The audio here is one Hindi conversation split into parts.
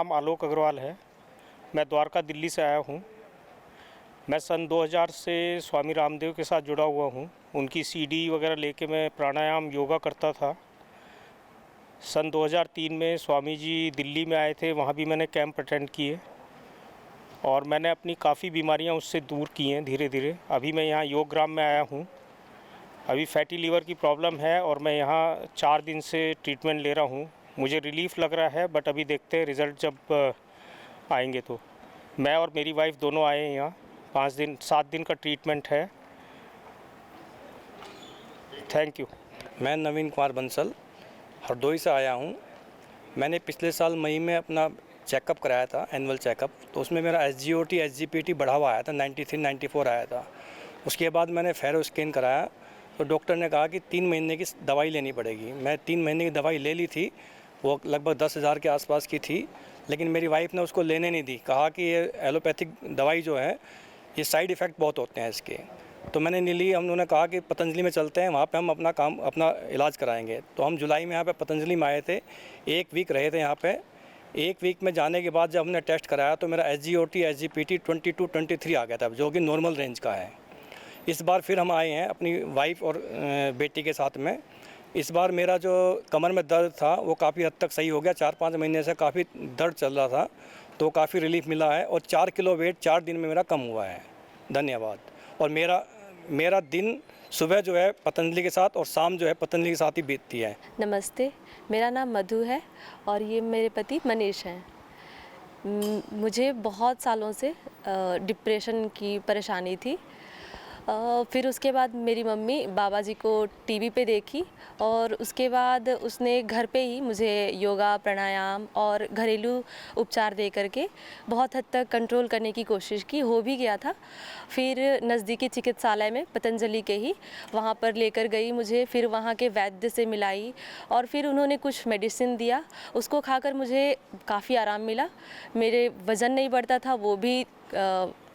नाम आलोक अग्रवाल है। मैं द्वारका दिल्ली से आया हूँ। मैं सन 2000 से स्वामी रामदेव के साथ जुड़ा हुआ हूँ। उनकी सीडी वगैरह लेके मैं प्राणायाम योगा करता था। सन 2003 में स्वामी जी दिल्ली में आए थे, वहाँ भी मैंने कैंप अटेंड किए और मैंने अपनी काफ़ी बीमारियाँ उससे दूर की हैं धीरे धीरे। अभी मैं यहाँ योग ग्राम में आया हूँ। अभी फैटी लीवर की प्रॉब्लम है और मैं यहाँ 4 दिन से ट्रीटमेंट ले रहा हूँ। मुझे रिलीफ लग रहा है, बट अभी देखते हैं रिज़ल्ट जब आएंगे तो। मैं और मेरी वाइफ दोनों आए हैं यहाँ। 7 दिन का ट्रीटमेंट है। Thank you. मैं नवीन कुमार बंसल हरदोई से आया हूँ। मैंने पिछले साल मई में अपना चेकअप कराया था, एनुअल चेकअप। तो उसमें मेरा SGOT SGPT बढ़ा हुआ आया था, 93 94 आया था। उसके बाद मैंने फेरो स्कैन कराया तो डॉक्टर ने कहा कि 3 महीने की दवाई लेनी पड़ेगी। मैं 3 महीने की दवाई ले ली थी, वो लगभग 10,000 के आसपास की थी, लेकिन मेरी वाइफ ने उसको लेने नहीं दी। कहा कि ये एलोपैथिक दवाई जो है, ये साइड इफ़ेक्ट बहुत होते हैं इसके। तो मैंने नहीं ली। हम उन्होंने कहा कि पतंजलि में चलते हैं, वहाँ पे हम अपना इलाज कराएंगे। तो हम जुलाई में यहाँ पे पतंजलि में आए थे, 1 वीक रहे थे यहाँ पे। 1 वीक में जाने के बाद जब हमने टेस्ट कराया तो मेरा SGOT SGPT 22 23 आ गया था, जो कि नॉर्मल रेंज का है। इस बार फिर हम आए हैं अपनी वाइफ और बेटी के साथ में। इस बार मेरा जो कमर में दर्द था वो काफ़ी हद तक सही हो गया। 4-5 महीने से काफ़ी दर्द चल रहा था, तो काफ़ी रिलीफ मिला है और 4 किलो वेट 4 दिन में मेरा कम हुआ है। धन्यवाद। और मेरा दिन सुबह जो है पतंजलि के साथ और शाम जो है पतंजलि के साथ ही बीतती है। नमस्ते, मेरा नाम मधु है और ये मेरे पति मनीष हैं। मुझे बहुत सालों से डिप्रेशन की परेशानी थी। फिर उसके बाद मेरी मम्मी बाबा जी को टीवी पे देखी और उसके बाद उसने घर पे ही मुझे योगा, प्राणायाम और घरेलू उपचार दे करके बहुत हद तक कंट्रोल करने की कोशिश की। हो भी गया था। फिर नज़दीकी चिकित्सालय में पतंजलि के ही वहाँ पर लेकर गई मुझे। फिर वहाँ के वैद्य से मिलाई और फिर उन्होंने कुछ मेडिसिन दिया। उसको खाकर मुझे काफ़ी आराम मिला। मेरे वज़न नहीं बढ़ता था, वो भी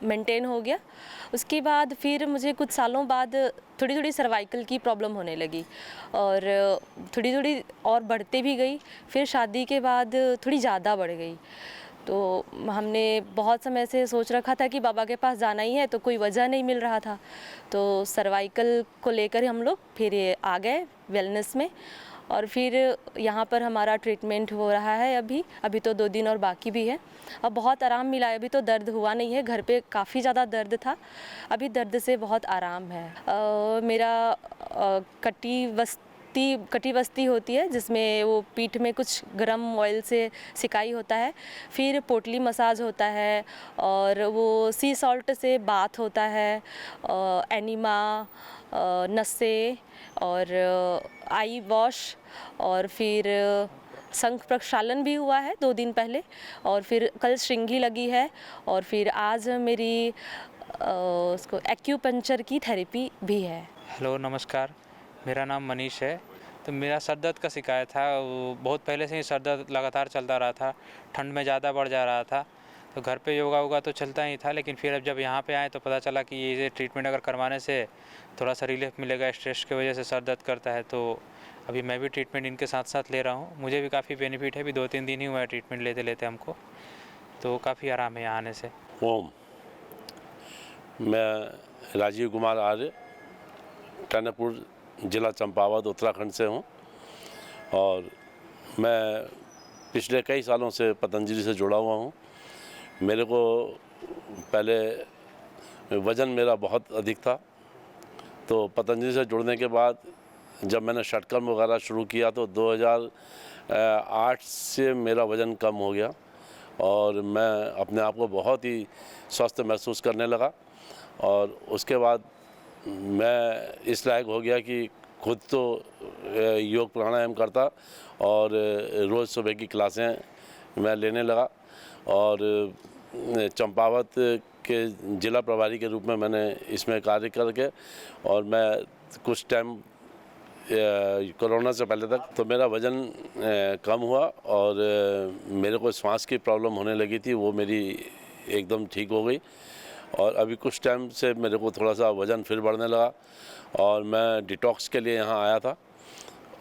मेंटेन हो गया। उसके बाद फिर मुझे कुछ सालों बाद थोड़ी थोड़ी सर्वाइकल की प्रॉब्लम होने लगी और थोड़ी थोड़ी और बढ़ते भी गई। फिर शादी के बाद थोड़ी ज़्यादा बढ़ गई। तो हमने बहुत समय से सोच रखा था कि बाबा के पास जाना ही है, तो कोई वजह नहीं मिल रहा था। तो सर्वाइकल को लेकर हम लोग फिर आ गए वेलनेस में और फिर यहाँ पर हमारा ट्रीटमेंट हो रहा है। अभी तो 2 दिन और बाकी भी है। अब बहुत आराम मिला है। अभी तो दर्द हुआ नहीं है। घर पे काफ़ी ज़्यादा दर्द था, अभी दर्द से बहुत आराम है। मेरा कटी बस्ती होती है, जिसमें वो पीठ में कुछ गर्म ऑयल से सिकाई होता है। फिर पोटली मसाज होता है और वो सी सॉल्ट से बाथ होता है, एनिमा, नसें और आई वॉश और फिर शंख प्रक्षालन भी हुआ है 2 दिन पहले और फिर कल श्रृंगी लगी है और फिर आज मेरी उसको एक्यूपंक्चर की थेरेपी भी है। हेलो, नमस्कार। मेरा नाम मनीष है। तो मेरा सर दर्द का शिकायत था, वो बहुत पहले से ही सर दर्द लगातार चलता रहा था। ठंड में ज़्यादा बढ़ जा रहा था, तो घर पे योगा तो चलता ही था, लेकिन फिर अब जब यहाँ पे आए तो पता चला कि ये ट्रीटमेंट अगर करवाने से थोड़ा सा रिलीफ मिलेगा। स्ट्रेस की वजह से सर दर्द करता है, तो अभी मैं भी ट्रीटमेंट इनके साथ साथ ले रहा हूँ। मुझे भी काफ़ी बेनिफिट है। अभी 2-3 दिन ही हुआ है ट्रीटमेंट लेते लेते हमको, तो काफ़ी आराम है यहाँ आने से। ओम, मैं राजीव कुमार आर्य, टनकपुर ज़िला चंपावत उत्तराखंड से हूँ और मैं पिछले कई सालों से पतंजलि से जुड़ा हुआ हूँ। मेरे को पहले वज़न मेरा बहुत अधिक था, तो पतंजलि से जुड़ने के बाद जब मैंने षटकर्म वगैरह शुरू किया तो 2008 से मेरा वज़न कम हो गया और मैं अपने आप को बहुत ही स्वस्थ महसूस करने लगा। और उसके बाद मैं इस लायक हो गया कि खुद तो योग प्राणायाम करता और रोज़ सुबह की क्लासें मैं लेने लगा और चंपावत के ज़िला प्रभारी के रूप में मैंने इसमें कार्य करके और मैं कुछ टाइम कोरोना से पहले तक तो मेरा वज़न कम हुआ और मेरे को सांस की प्रॉब्लम होने लगी थी, वो मेरी एकदम ठीक हो गई। और अभी कुछ टाइम से मेरे को थोड़ा सा वज़न फिर बढ़ने लगा और मैं डिटॉक्स के लिए यहाँ आया था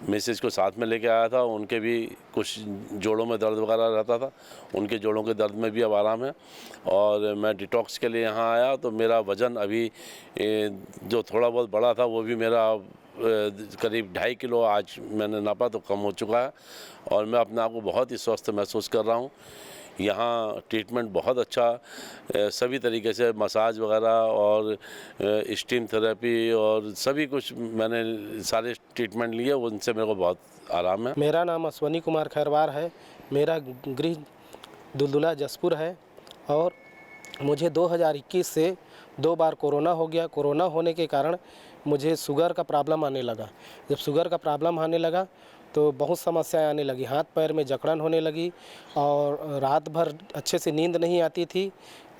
मिसेज को साथ में लेके आया था, उनके भी कुछ जोड़ों में दर्द वगैरह रहता था, उनके जोड़ों के दर्द में भी अब आराम है। और मैं डिटॉक्स के लिए यहाँ आया तो मेरा वज़न अभी जो थोड़ा बहुत बढ़ा था वो भी मेरा करीब 2.5 किलो आज मैंने नापा तो कम हो चुका है और मैं अपने आप को बहुत ही स्वस्थ महसूस कर रहा हूँ। यहाँ ट्रीटमेंट बहुत अच्छा सभी तरीके से मसाज वगैरह और स्टीम थेरेपी और सभी कुछ मैंने सारे ट्रीटमेंट लिए, उनसे मेरे को बहुत आराम है। मेरा नाम अश्वनी कुमार खैरवार है। मेरा गृह दुलदुला जसपुर है और मुझे 2021 से 2 बार कोरोना हो गया। कोरोना होने के कारण मुझे शुगर का प्रॉब्लम आने लगा। जब शुगर का प्रॉब्लम आने लगा तो बहुत समस्याएं आने लगी, हाथ पैर में जकड़न होने लगी और रात भर अच्छे से नींद नहीं आती थी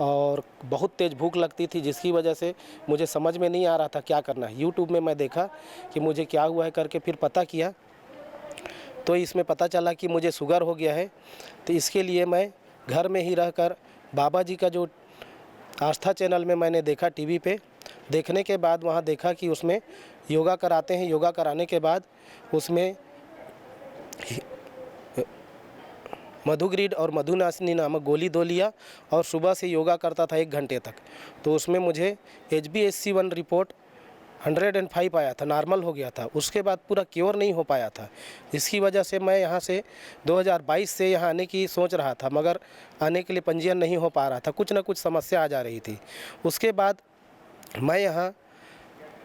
और बहुत तेज़ भूख लगती थी, जिसकी वजह से मुझे समझ में नहीं आ रहा था क्या करना है। यूट्यूब में मैं देखा कि मुझे क्या हुआ है करके फिर पता किया तो इसमें पता चला कि मुझे शुगर हो गया है। तो इसके लिए मैं घर में ही रहकर बाबा जी का जो आस्था चैनल में मैंने देखा टीवी पे, देखने के बाद वहाँ देखा कि उसमें योगा कराते हैं। योगा कराने के बाद उसमें मधुग्रीड और मधुनाशिनी नामक गोली 2 लिया और सुबह से योगा करता था 1 घंटे तक। तो उसमें मुझे HbA1C रिपोर्ट 105 आया था, नॉर्मल हो गया था। उसके बाद पूरा क्योर नहीं हो पाया था, इसकी वजह से मैं यहाँ से 2022 से यहाँ आने की सोच रहा था, मगर आने के लिए पंजीयन नहीं हो पा रहा था, कुछ ना कुछ समस्या आ जा रही थी। उसके बाद मैं यहाँ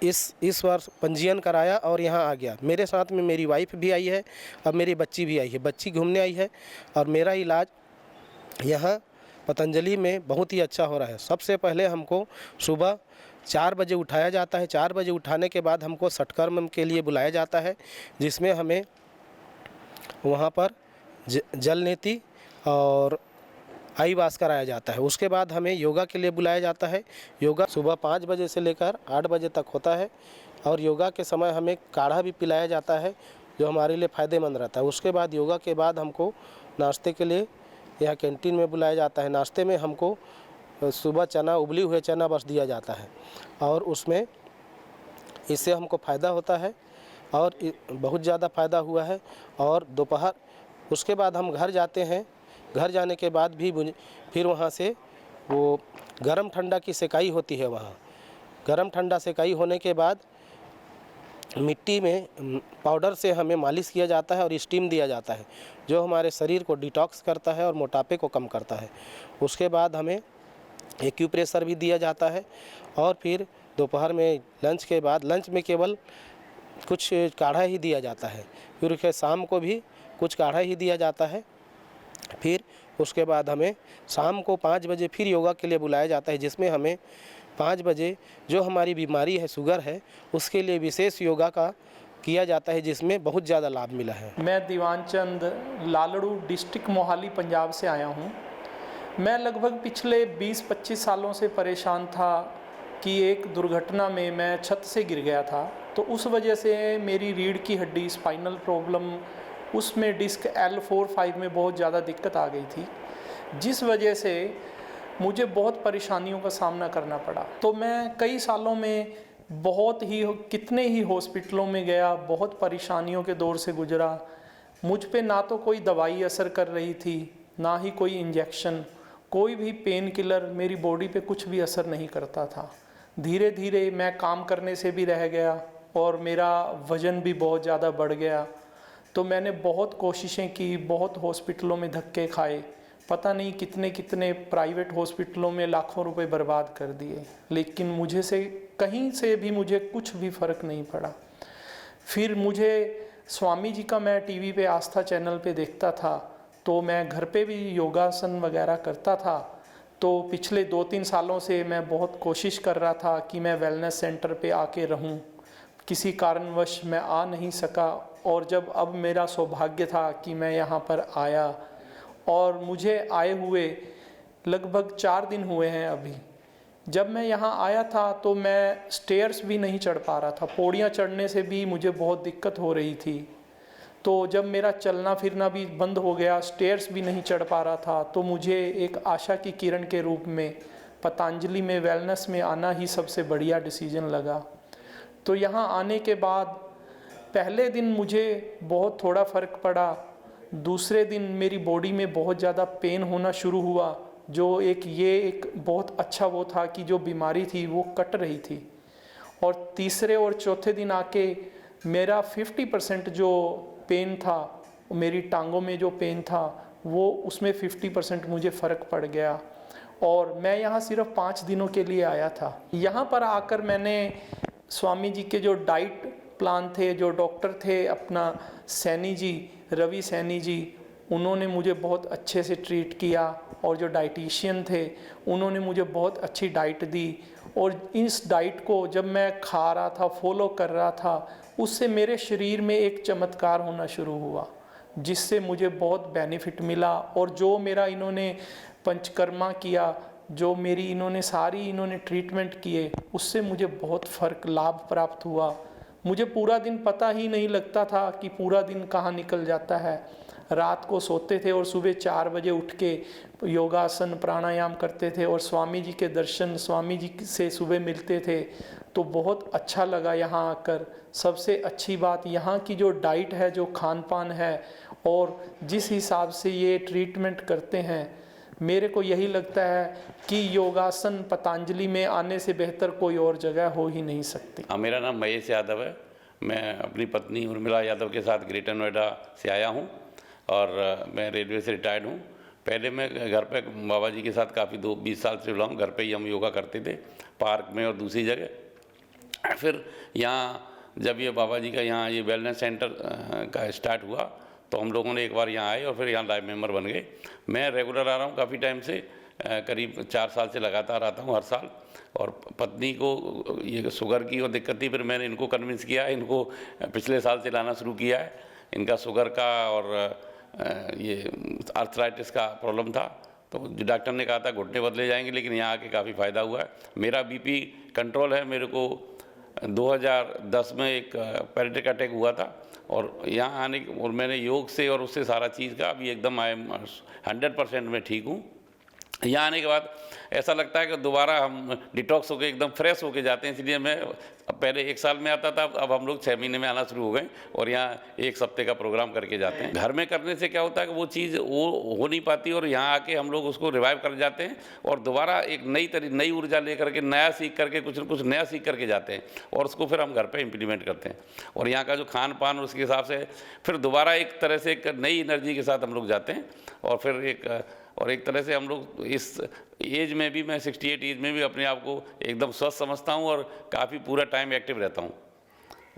इस वर्ष पंजीयन कराया और यहाँ आ गया। मेरे साथ में मेरी वाइफ भी आई है और मेरी बच्ची भी आई है। बच्ची घूमने आई है और मेरा इलाज यहाँ पतंजलि में बहुत ही अच्छा हो रहा है। सबसे पहले हमको सुबह 4 बजे उठाया जाता है। 4 बजे उठाने के बाद हमको सटकर्म के लिए बुलाया जाता है, जिसमें हमें वहाँ पर जल नीति और आई वाश कराया जाता है। उसके बाद हमें योगा के लिए बुलाया जाता है। योगा सुबह 5 बजे से लेकर 8 बजे तक होता है और योगा के समय हमें काढ़ा भी पिलाया जाता है, जो हमारे लिए फ़ायदेमंद रहता है। उसके बाद योगा के बाद हमको नाश्ते के लिए यहाँ कैंटीन में बुलाया जाता है। नाश्ते में हमको सुबह चना, उबली हुए चना बस दिया जाता है और उसमें इससे हमको फ़ायदा होता है और बहुत ज़्यादा फ़ायदा हुआ है। और दोपहर उसके बाद हम घर जाते हैं। घर जाने के बाद भी फिर वहाँ से वो गरम ठंडा की सेकाई होती है। वहाँ गरम ठंडा सेकाई होने के बाद मिट्टी में पाउडर से हमें मालिश किया जाता है और स्टीम दिया जाता है, जो हमारे शरीर को डिटॉक्स करता है और मोटापे को कम करता है। उसके बाद हमें एक्यूप्रेशर भी दिया जाता है और फिर दोपहर में लंच के बाद लंच में केवल कुछ काढ़ा ही दिया जाता है। फिर शाम को भी कुछ काढ़ा ही दिया जाता है। फिर उसके बाद हमें शाम को 5 बजे फिर योगा के लिए बुलाया जाता है, जिसमें हमें 5 बजे जो हमारी बीमारी है, शुगर है, उसके लिए विशेष योगा का किया जाता है, जिसमें बहुत ज़्यादा लाभ मिला है। मैं दीवान चंद लालड़ू डिस्ट्रिक्ट मोहाली पंजाब से आया हूँ। मैं लगभग पिछले 20-25 सालों से परेशान था कि एक दुर्घटना में मैं छत से गिर गया था, तो उस वजह से मेरी रीढ़ की हड्डी, स्पाइनल प्रॉब्लम, उसमें डिस्क L4-5 में बहुत ज़्यादा दिक्कत आ गई थी, जिस वजह से मुझे बहुत परेशानियों का सामना करना पड़ा। तो मैं कई सालों में कितने ही हॉस्पिटलों में गया, बहुत परेशानियों के दौर से गुजरा। मुझ पे ना तो कोई दवाई असर कर रही थी, ना ही कोई इंजेक्शन, कोई भी पेन किलर, मेरी बॉडी पे कुछ भी असर नहीं करता था। धीरे धीरे मैं काम करने से भी रह गया और मेरा वज़न भी बहुत ज़्यादा बढ़ गया। तो मैंने बहुत कोशिशें की, बहुत हॉस्पिटलों में धक्के खाए, पता नहीं कितने कितने प्राइवेट हॉस्पिटलों में लाखों रुपए बर्बाद कर दिए, लेकिन कहीं से भी मुझे कुछ भी फ़र्क नहीं पड़ा। फिर मुझे स्वामी जी का मैं टीवी पे आस्था चैनल पे देखता था, तो मैं घर पे भी योगासन वगैरह करता था। तो पिछले 2-3 सालों से मैं बहुत कोशिश कर रहा था कि मैं वेलनेस सेंटर पे आके रहूं। किसी कारणवश मैं आ नहीं सका और जब अब मेरा सौभाग्य था कि मैं यहाँ पर आया और मुझे आए हुए लगभग 4 दिन हुए हैं अभी। जब मैं यहाँ आया था तो मैं स्टेयर्स भी नहीं चढ़ पा रहा था, पौड़ियाँ चढ़ने से भी मुझे बहुत दिक्कत हो रही थी। तो जब मेरा चलना फिरना भी बंद हो गया, स्टेयर्स भी नहीं चढ़ पा रहा था, तो मुझे एक आशा की किरण के रूप में पतंजलि में वेलनेस में आना ही सबसे बढ़िया डिसीजन लगा। तो यहाँ आने के बाद पहले दिन मुझे बहुत थोड़ा फ़र्क पड़ा, दूसरे दिन मेरी बॉडी में बहुत ज़्यादा पेन होना शुरू हुआ, जो एक बहुत अच्छा वो था कि जो बीमारी थी वो कट रही थी। और तीसरे और चौथे दिन आके मेरा 50% जो पेन था, मेरी टांगों में जो पेन था वो उसमें 50% मुझे फ़र्क पड़ गया। और मैं यहाँ सिर्फ 5 दिनों के लिए आया था। यहाँ पर आकर मैंने स्वामी जी के जो डाइट प्लान थे, जो डॉक्टर थे अपना सैनी जी, रवि सैनी जी, उन्होंने मुझे बहुत अच्छे से ट्रीट किया। और जो डाइटिशियन थे उन्होंने मुझे बहुत अच्छी डाइट दी। और इस डाइट को जब मैं खा रहा था, फॉलो कर रहा था, उससे मेरे शरीर में एक चमत्कार होना शुरू हुआ, जिससे मुझे बहुत बेनिफिट मिला। और जो मेरा इन्होंने पंचकर्मा किया, जो मेरी इन्होंने ट्रीटमेंट किए, उससे मुझे बहुत फ़र्क लाभ प्राप्त हुआ। मुझे पूरा दिन पता ही नहीं लगता था कि पूरा दिन कहाँ निकल जाता है। रात को सोते थे और सुबह 4 बजे उठ के योगासन प्राणायाम करते थे और स्वामी जी के दर्शन, स्वामी जी से सुबह मिलते थे। तो बहुत अच्छा लगा यहाँ आकर। सबसे अच्छी बात यहाँ की जो डाइट है, जो खान पान है, और जिस हिसाब से ये ट्रीटमेंट करते हैं, मेरे को यही लगता है कि योगासन पतंजलि में आने से बेहतर कोई और जगह हो ही नहीं सकती। मेरा नाम महेश यादव है। मैं अपनी पत्नी उर्मिला यादव के साथ ग्रेटर नोएडा से आया हूँ और मैं रेलवे से रिटायर्ड हूँ। पहले मैं घर पे बाबा जी के साथ काफ़ी 20 साल से जुड़ा हूँ। घर पे ही हम योगा करते थे, पार्क में और दूसरी जगह। फिर यहाँ जब ये बाबा जी का यहाँ ये वेलनेस सेंटर का स्टार्ट हुआ तो हम लोगों ने एक बार यहाँ आए और फिर यहाँ लाइव मेंबर बन गए। मैं रेगुलर आ रहा हूँ काफ़ी टाइम से, करीब 4 साल से लगातार आता हूँ हर साल। और पत्नी को ये शुगर की और दिक्कत थी, फिर मैंने इनको कन्विंस किया, इनको पिछले साल से लाना शुरू किया है। इनका शुगर का और ये आर्थराइटिस का प्रॉब्लम था, तो डॉक्टर ने कहा था घुटने बदले जाएंगे, लेकिन यहाँ आके काफ़ी फ़ायदा हुआ है। मेरा बीपी कंट्रोल है। मेरे को 2010 में एक पैरालिटिक अटैक हुआ था और यहाँ आने और मैंने योग से और उससे सारा चीज़ का अभी एकदम 100% में ठीक हूँ। यहाँ आने के बाद ऐसा लगता है कि दोबारा हम डिटॉक्स होकर एकदम फ्रेश होके जाते हैं। इसलिए मैं पहले 1 साल में आता था, अब हम लोग 6 महीने में आना शुरू हो गए और यहाँ 1 हफ्ते का प्रोग्राम करके जाते हैं। घर में करने से क्या होता है कि वो चीज़ वो हो नहीं पाती और यहाँ आके हम लोग उसको रिवाइव कर जाते हैं और दोबारा एक नई ऊर्जा लेकर के नया सीख करके कुछ न कुछ नया सीख करके जाते हैं और उसको फिर हम घर पर इम्प्लीमेंट करते हैं। और यहाँ का जो खान पान उसके हिसाब से फिर दोबारा एक तरह से एक नई एनर्जी के साथ हम लोग जाते हैं। और फिर एक तरह से हम लोग इस एज में भी, मैं 68 एज में भी अपने आप को एकदम स्वस्थ समझता हूँ और काफ़ी पूरा टाइम एक्टिव रहता हूँ।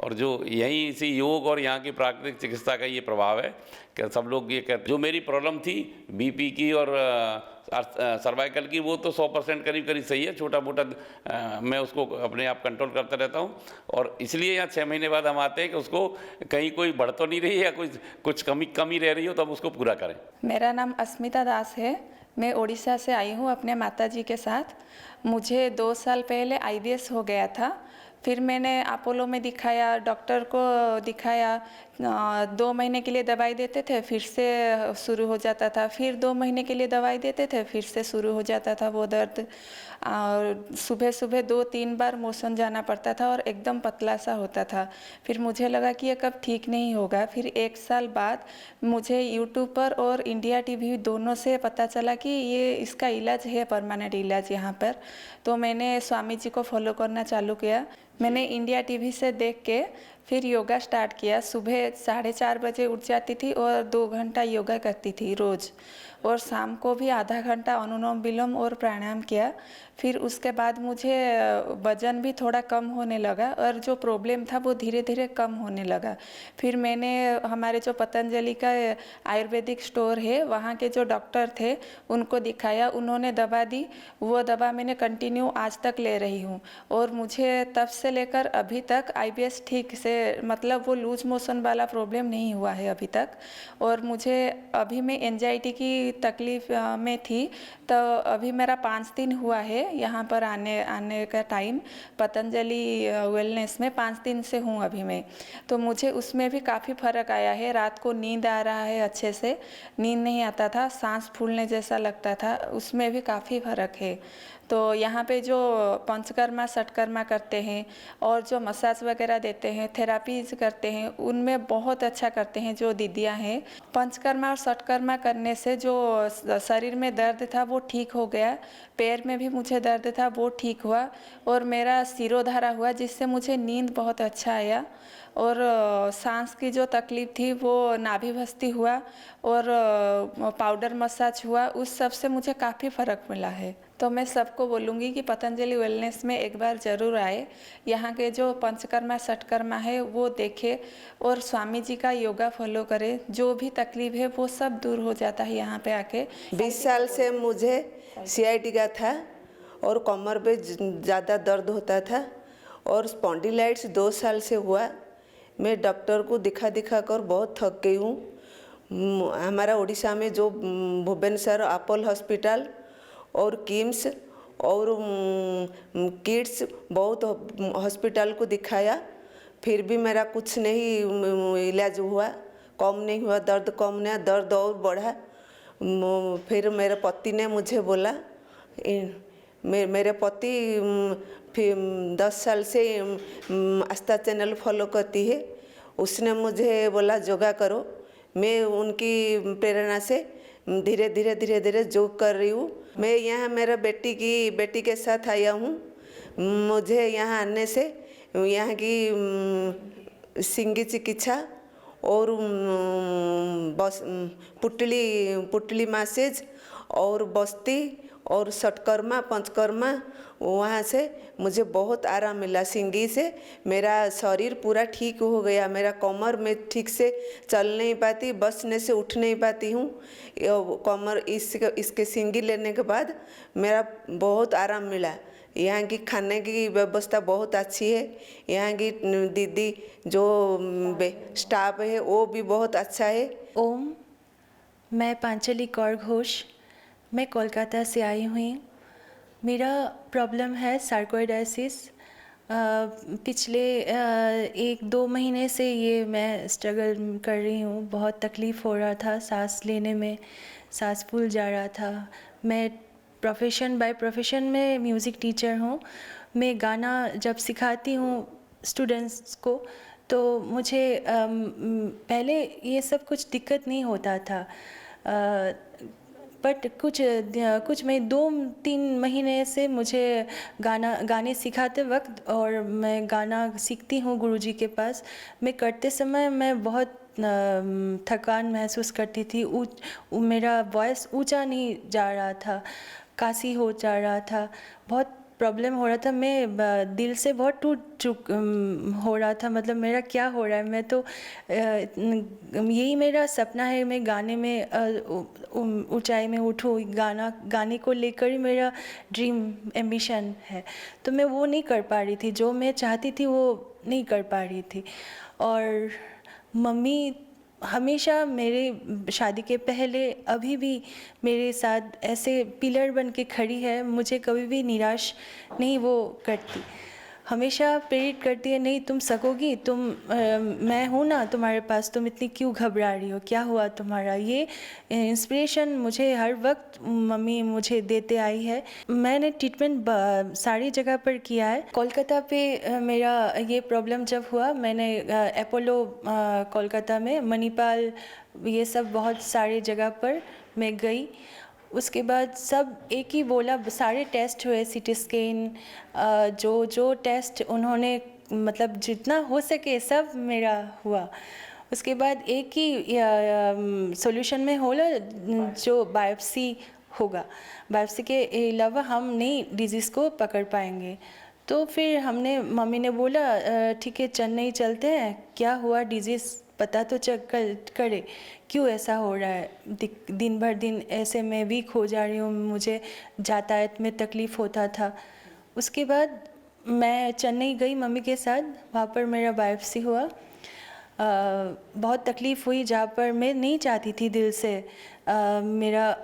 और जो यहीं इसी योग और यहाँ की प्राकृतिक चिकित्सा का ये प्रभाव है कि सब लोग ये कहते, जो मेरी प्रॉब्लम थी बीपी की और सर्वाइकल की, वो तो 100% करीब सही है। छोटा मोटा मैं उसको अपने आप कंट्रोल करता रहता हूँ और इसलिए यहाँ 6 महीने बाद हम आते हैं कि उसको कहीं कोई बढ़ तो नहीं रही है या कुछ कमी रह रही हो तो हम उसको पूरा करें। मेरा नाम अस्मिता दास है। मैं उड़ीसा से आई हूँ अपने माताजी के साथ। मुझे 2 साल पहले IBS हो गया था। फिर मैंने अपोलो में दिखाया, डॉक्टर को दिखाया। 2 महीने के लिए दवाई देते थे, फिर से शुरू हो जाता था। फिर 2 महीने के लिए दवाई देते थे, फिर से शुरू हो जाता था वो दर्द। और सुबह सुबह 2-3 बार मोशन जाना पड़ता था और एकदम पतला सा होता था। फिर मुझे लगा कि ये कब ठीक नहीं होगा। फिर 1 साल बाद मुझे यूट्यूब पर और इंडिया TV दोनों से पता चला कि ये इसका इलाज है, परमानेंट इलाज यहाँ पर। तो मैंने स्वामी जी को फॉलो करना चालू किया। मैंने इंडिया TV से देख के फिर योगा स्टार्ट किया। सुबह 4:30 बजे उठ जाती थी और 2 घंटा योगा करती थी रोज़, और शाम को भी आधा घंटा अनुलोम विलोम और प्राणायाम किया। फिर उसके बाद मुझे वज़न भी थोड़ा कम होने लगा और जो प्रॉब्लम था वो धीरे धीरे कम होने लगा। फिर मैंने हमारे जो पतंजलि का आयुर्वेदिक स्टोर है, वहाँ के जो डॉक्टर थे उनको दिखाया, उन्होंने दवा दी। वो दवा मैंने कंटिन्यू आज तक ले रही हूँ और मुझे तब से लेकर अभी तक IBS ठीक से, मतलब वो लूज मोशन वाला प्रॉब्लम नहीं हुआ है अभी तक। और मुझे अभी मैं एंजाइटी की तकलीफ में थी, तो अभी मेरा 5 दिन हुआ है यहाँ पर आने का टाइम। पतंजलि वेलनेस में 5 दिन से हूँ अभी मैं। तो मुझे उसमें भी काफ़ी फ़र्क आया है। रात को नींद आ रहा है, अच्छे से नींद नहीं आता था, सांस फूलने जैसा लगता था, उसमें भी काफ़ी फ़र्क है। तो यहाँ पे जो पंचकर्मा षटकर्मा करते हैं और जो मसाज वगैरह देते हैं, थेरापीज करते हैं, उनमें बहुत अच्छा करते हैं जो दीदियाँ हैं। पंचकर्मा और षटकर्मा करने से जो शरीर में दर्द था वो ठीक हो गया, पैर में भी मुझे दर्द था वो ठीक हुआ और मेरा सिरोधारा हुआ, जिससे मुझे नींद बहुत अच्छा आया। और सांस की जो तकलीफ़ थी वो नाभि भस्ती हुआ और पाउडर मसाज हुआ, उस सब से मुझे काफ़ी फ़र्क मिला है। तो मैं सबको बोलूँगी कि पतंजलि वेलनेस में एक बार ज़रूर आए, यहाँ के जो पंचकर्मा षटकर्मा है वो देखे और स्वामी जी का योगा फॉलो करे, जो भी तकलीफ़ है वो सब दूर हो जाता है यहाँ पे आके। 20 साल से मुझे CIT का था और कमर पे ज़्यादा दर्द होता था और स्पॉन्डिलाइटिस 2 साल से हुआ। मैं डॉक्टर को दिखा कर बहुत थक गई हूँ। हमारा उड़ीसा में जो भुवनेश्वर अपोलो हॉस्पिटल और किम्स और किड्स बहुत हॉस्पिटल को दिखाया, फिर भी मेरा कुछ नहीं इलाज हुआ, कम नहीं हुआ, दर्द कम नहीं, दर्द और बढ़ा। फिर मेरे पति ने मुझे बोला, मेरे पति फिर 10 साल से आस्था चैनल फॉलो करती है, उसने मुझे बोला योगा करो। मैं उनकी प्रेरणा से धीरे धीरे योग कर रही हूँ। मैं यहाँ मेरा बेटी के साथ आया हूँ। मुझे यहाँ आने से यहाँ की सिंगी चिकित्सा और बस पुटली मैसेज और बस्ती और षटकर्मा पंचकर्मा, वहाँ से मुझे बहुत आराम मिला। सिंगी से मेरा शरीर पूरा ठीक हो गया। मेरा कमर में ठीक से चल नहीं पाती, बसने से उठ नहीं पाती हूँ। कमर इसके सिंगी लेने के बाद मेरा बहुत आराम मिला। यहाँ की खाने की व्यवस्था बहुत अच्छी है। यहाँ की दीदी जो स्टाफ है वो भी बहुत अच्छा है। ओम, मैं पांचली कौर घोष, मैं कोलकाता से आई हुई। मेरा प्रॉब्लम है सार्कोइडाइसिस। पिछले 1-2 महीने से ये मैं स्ट्रगल कर रही हूँ। बहुत तकलीफ़ हो रहा था, सांस लेने में सांस फूल जा रहा था। मैं बाय प्रोफेशन में म्यूज़िक टीचर हूँ। मैं गाना जब सिखाती हूँ स्टूडेंट्स को तो मुझे पहले ये सब कुछ दिक्कत नहीं होता था, बट कुछ मैं 2-3 महीने से मुझे गाने सिखाते वक्त, और मैं गाना सीखती हूँ गुरुजी के पास, मैं करते समय मैं बहुत थकान महसूस करती थी। मेरा वॉइस ऊंचा नहीं जा रहा था, काशी हो जा रहा था, बहुत प्रॉब्लम हो रहा था। मैं दिल से बहुत टूट हो रहा था, मतलब मेरा क्या हो रहा है। मैं तो यही मेरा सपना है, मैं गाने में ऊंचाई में उठूँ, गाने को लेकर ही मेरा ड्रीम एम्बिशन है। तो मैं वो नहीं कर पा रही थी, जो मैं चाहती थी वो नहीं कर पा रही थी। और मम्मी हमेशा मेरे शादी के पहले अभी भी मेरे साथ ऐसे पिलर बन के खड़ी है, मुझे कभी भी निराश नहीं वो करती, हमेशा प्रेरित करती है, नहीं तुम सकोगी, मैं हूँ ना तुम्हारे पास, तुम इतनी क्यों घबरा रही हो, क्या हुआ तुम्हारा। ये इंस्पिरेशन मुझे हर वक्त मम्मी मुझे देते आई है। मैंने ट्रीटमेंट सारी जगह पर किया है। कोलकाता पे मेरा ये प्रॉब्लम जब हुआ, मैंने अपोलो कोलकाता में, मणिपाल, ये सब बहुत सारी जगह पर मैं गई। उसके बाद सब एक ही बोला, सारे टेस्ट हुए, सीटी स्कैन, जो टेस्ट उन्होंने मतलब जितना हो सके सब मेरा हुआ। उसके बाद एक ही सॉल्यूशन में होला, जो बायोप्सी होगा, बायोप्सी के अलावा हम नहीं डिजीज़ को पकड़ पाएंगे। तो फिर मम्मी ने बोला ठीक है चेन्नई चलते हैं, क्या हुआ डिजीज़ पता तो चेक करे, क्यों ऐसा हो रहा है, दिन भर दिन ऐसे मैं वीक हो जा रही हूँ, मुझे यातायात में तकलीफ़ होता था। उसके बाद मैं चेन्नई गई मम्मी के साथ, वहाँ पर मेरा बायोप्सी हुआ। बहुत तकलीफ़ हुई, जहाँ पर मैं नहीं चाहती थी दिल से। मेरा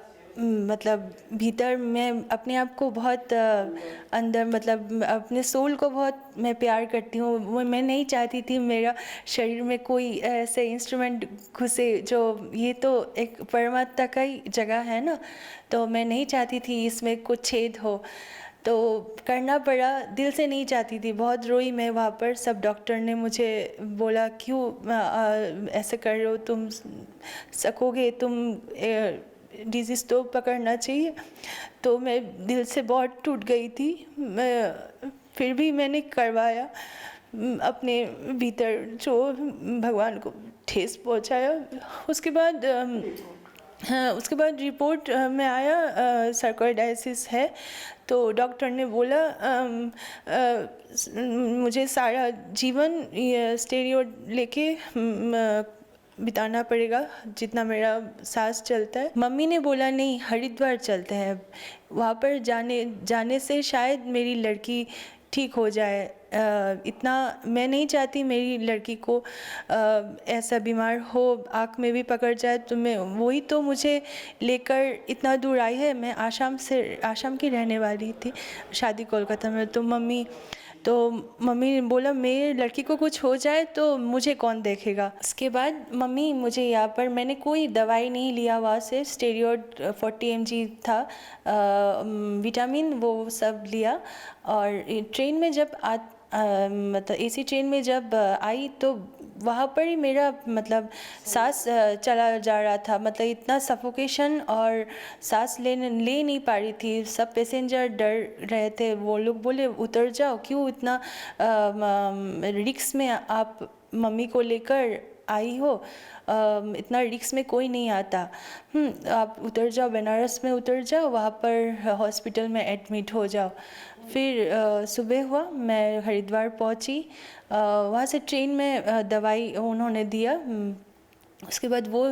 मतलब भीतर मैं अपने आप को बहुत अंदर, मतलब अपने सोल को बहुत मैं प्यार करती हूँ। वो मैं नहीं चाहती थी मेरा शरीर में कोई ऐसे इंस्ट्रूमेंट घुसे, जो ये तो एक परमात्मा का ही जगह है ना, तो मैं नहीं चाहती थी इसमें कुछ छेद हो। तो करना पड़ा, दिल से नहीं चाहती थी, बहुत रोई मैं वहाँ पर। सब डॉक्टर ने मुझे बोला क्यों ऐसे कर रहे हो, तुम सकोगे, तुम डिजीज़ तो पकड़ना चाहिए। तो मैं दिल से बहुत टूट गई थी, मैं फिर भी मैंने करवाया, अपने भीतर जो भगवान को ठेस पहुंचाया। उसके बाद रिपोर्ट में आया सर्कोइडाइसिस है। तो डॉक्टर ने बोला मुझे सारा जीवन ये स्टेरॉइड लेके बिताना पड़ेगा जितना मेरा सांस चलता है। मम्मी ने बोला नहीं, हरिद्वार चलते हैं, वहाँ पर जाने से शायद मेरी लड़की ठीक हो जाए। इतना मैं नहीं चाहती मेरी लड़की को ऐसा बीमार हो, आँख में भी पकड़ जाए। तो मैं वही तो मुझे लेकर इतना दूर आई है। मैं आसाम की रहने वाली थी, शादी कोलकाता में। तो मम्मी ने बोला मेरी लड़की को कुछ हो जाए तो मुझे कौन देखेगा। उसके बाद मम्मी मुझे यहाँ पर, मैंने कोई दवाई नहीं लिया वहाँ से, स्टेरॉइड 40 mg था, विटामिन वो सब लिया। और ट्रेन में जब मतलब एसी ट्रेन में जब आई तो वहाँ पर ही मेरा मतलब सांस चला जा रहा था, मतलब इतना सफोकेशन और सांस ले नहीं पा रही थी। सब पैसेंजर डर रहे थे, वो लोग बोले उतर जाओ, क्यों इतना रिस्क में आप मम्मी को लेकर आई हो, इतना रिस्क में कोई नहीं आता, आप उतर जाओ, बनारस में उतर जाओ, वहाँ पर हॉस्पिटल में एडमिट हो जाओ। फिर सुबह हुआ, मैं हरिद्वार पहुँची, वहाँ से ट्रेन में दवाई उन्होंने दिया। उसके बाद वो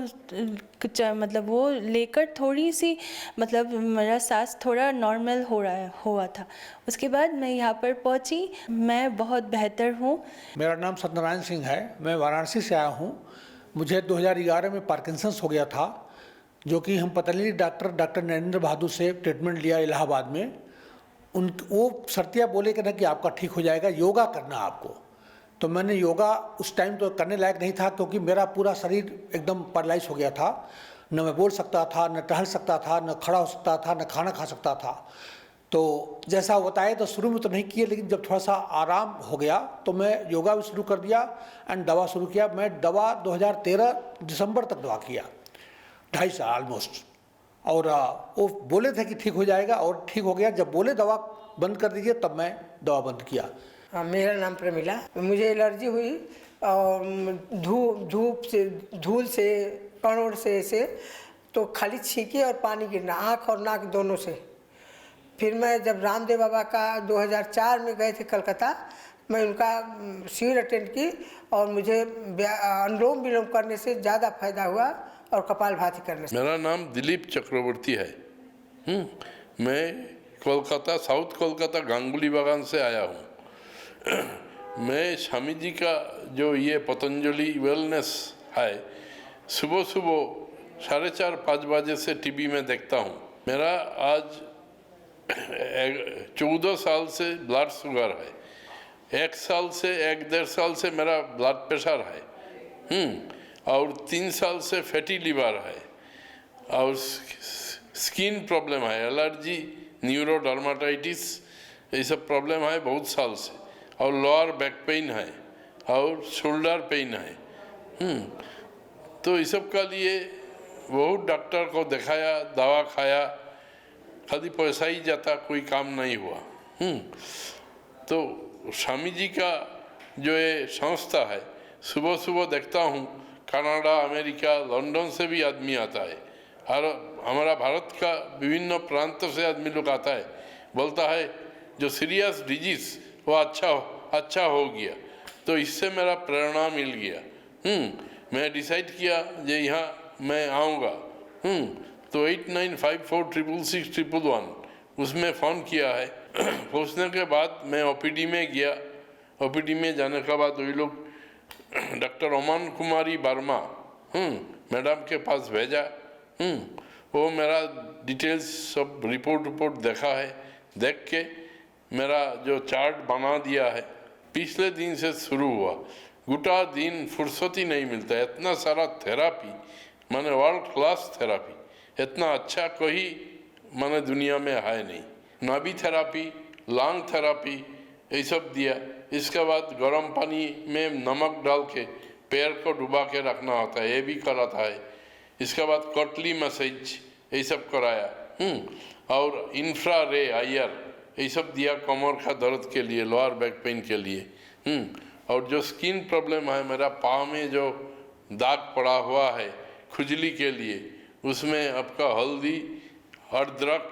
मतलब वो लेकर थोड़ी सी मतलब मेरा सांस थोड़ा नॉर्मल हुआ था। उसके बाद मैं यहाँ पर पहुँची, मैं बहुत बेहतर हूँ। मेरा नाम सत्यनारायण सिंह है, मैं वाराणसी से आया हूँ। मुझे 2011 में पार्किंसंस हो गया था, जो कि हम पतंजलि डॉक्टर नरेंद्र बहादुर से ट्रीटमेंट लिया इलाहाबाद में। वो शर्तिया बोले कि ना कि आपका ठीक हो जाएगा, योगा करना आपको। तो मैंने योगा उस टाइम तो करने लायक नहीं था, क्योंकि मेरा पूरा शरीर एकदम पैरालाइज हो गया था। न मैं बोल सकता था, न टहल सकता था, न खड़ा हो सकता था, न खाना खा सकता था। तो जैसा बताया तो शुरू में तो नहीं किए, लेकिन जब थोड़ा सा आराम हो गया तो मैं योगा भी शुरू कर दिया एंड दवा शुरू किया। मैं दवा 2013 दिसंबर तक दवा किया, 2.5 साल ऑलमोस्ट। और वो बोले थे कि ठीक हो जाएगा, और ठीक हो गया। जब बोले दवा बंद कर दीजिए तब मैं दवा बंद किया। मेरा नाम प्रमिला। मुझे एलर्जी हुई और धूल से कणोड़ से तो खाली छींके और पानी गिरना, आँख और नाक दोनों से। फिर मैं जब रामदेव बाबा का 2004 में गए थे कलकत्ता, मैं उनका शिविर अटेंड की और मुझे अनुलोम विलोम करने से ज़्यादा फायदा हुआ और कपालभाति करने से। मेरा नाम दिलीप चक्रवर्ती है। मैं कोलकाता, साउथ कोलकाता गांगुली बागान से आया हूँ। मैं स्वामी जी का जो ये पतंजलि वेलनेस है, सुबह सुबह 4:30-5 बजे से टीवी में देखता हूँ। मेरा आज 14 साल से ब्लड शुगर है, 1 साल से 1-1.5 साल से मेरा ब्लड प्रेशर है, और 3 साल से फैटी लिवर है, और स्किन प्रॉब्लम है, एलर्जी, न्यूरोडर्माटाइटिस, ये सब प्रॉब्लम है बहुत साल से, और लोअर बैक पेन है और शोल्डर पेन है। तो इस सब का लिए बहुत डॉक्टर को दिखाया, दवा खाया, खाली पैसा ही जाता, कोई काम नहीं हुआ। तो स्वामी जी का जो ये संस्था है, सुबह सुबह देखता हूँ कनाडा, अमेरिका, लंदन से भी आदमी आता है, और हमारा भारत का विभिन्न प्रांतों से आदमी लोग आता है, बोलता है जो सीरियस डिजीज़ वो अच्छा हो गया। तो इससे मेरा प्रेरणा मिल गया। मैं डिसाइड किया जे यहाँ मैं आऊँगा। तो 8954666111 उसमें फ़ोन किया है। पहुँचने के बाद मैं ओपीडी में गया। ओपीडी में जाने के बाद वही लोग डॉक्टर ओमान कुमारी वर्मा मैडम के पास भेजा। वो मेरा डिटेल्स सब रिपोर्ट देखा है, देख के मेरा जो चार्ट बना दिया है, पिछले दिन से शुरू हुआ। गोटा दिन फुर्सत ही नहीं मिलता, इतना सारा थेरापी, माने वर्ल्ड क्लास थेरापी, इतना अच्छा कोई माने दुनिया में है नहीं, नाभि थेरापी, लांग थेरापी ये सब दिया। इसके बाद गर्म पानी में नमक डाल के पैर को डुबा के रखना होता है, ये भी कराता है। इसके बाद कटली मसाज ये सब कराया। और इंफ्रा रे आईआर ये सब दिया कमर का दर्द के लिए, लोअर बैक पेन के लिए। और जो स्किन प्रॉब्लम है, मेरा पाँव में जो दाग पड़ा हुआ है खुजली के लिए, उसमें आपका हल्दी, अदरक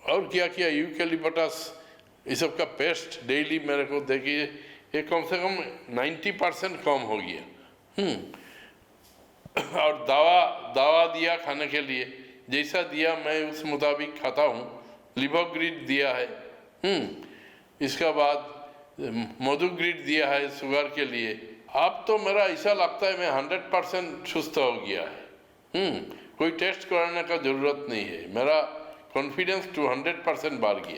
और क्या किया, यूकेलिप्टस ये सब का पेस्ट डेली मेरे को देखिए, ये कम से कम 90% कम हो गया। और दवा दिया खाने के लिए, जैसा दिया मैं उस मुताबिक खाता हूँ। लिवोग्रिड दिया है। इसका बाद मधुग्रिड दिया है शुगर के लिए। अब तो मेरा ऐसा लगता है मैं 100% सुस्त हो गया है। कोई टेस्ट कराने का ज़रूरत नहीं है, मेरा कॉन्फिडेंस 200% बढ़ गया।